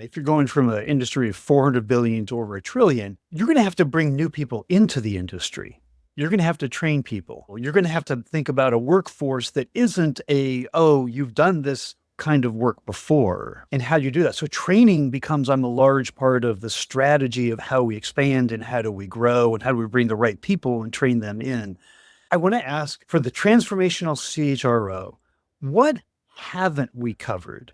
If you're going from an industry of 400 billion to over a trillion, you're going to have to bring new people into the industry. You're going to have to train people. You're going to have to think about a workforce that isn't oh, you've done this kind of work before, and how do you do that? So training becomes a large part of the strategy of how we expand and how do we grow and how do we bring the right people and train them in. I want to ask, for the transformational CHRO, what haven't we covered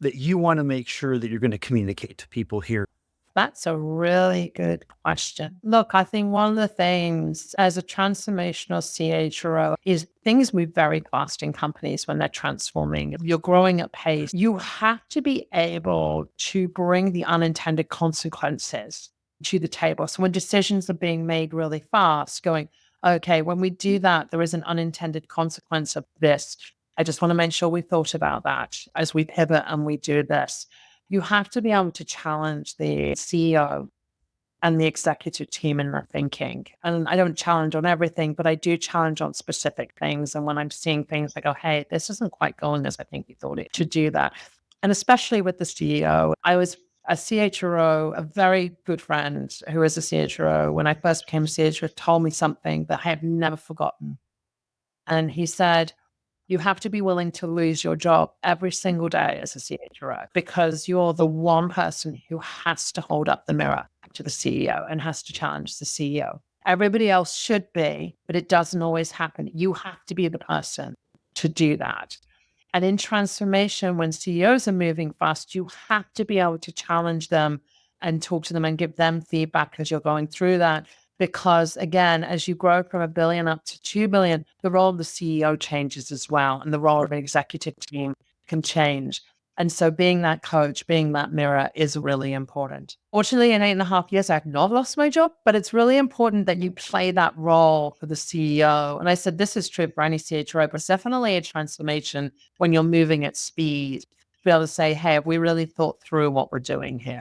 that you want to make sure that you're going to communicate to people here? That's a really good question. Look, I think one of the things as a transformational CHRO is things move very fast in companies when they're transforming. You're growing at pace. You have to be able to bring the unintended consequences to the table. So when decisions are being made really fast, going, okay, when we do that, there is an unintended consequence of this. I just want to make sure we thought about that as we pivot and we do this. You have to be able to challenge the CEO and the executive team in their thinking. And I don't challenge on everything, but I do challenge on specific things. And when I'm seeing things, I go, hey, this isn't quite going as I think we thought it should do that. And especially with the CEO, I was a CHRO, a very good friend who is a CHRO. When I first became a CHRO, told me something that I have never forgotten. And he said, you have to be willing to lose your job every single day as a CHRO because you're the one person who has to hold up the mirror to the CEO and has to challenge the CEO. Everybody else should be, but it doesn't always happen. You have to be the person to do that. And in transformation, when CEOs are moving fast, you have to be able to challenge them and talk to them and give them feedback as you're going through that. Because again, as you grow from $1 billion up to $2 billion, the role of the CEO changes as well. And the role of an executive team can change. And so being that coach, being that mirror is really important. Fortunately, in 8.5 years, I have not lost my job, but it's really important that you play that role for the CEO. And I said, this is true for any CHRO, but it's definitely a transformation when you're moving at speed to be able to say, hey, have we really thought through what we're doing here?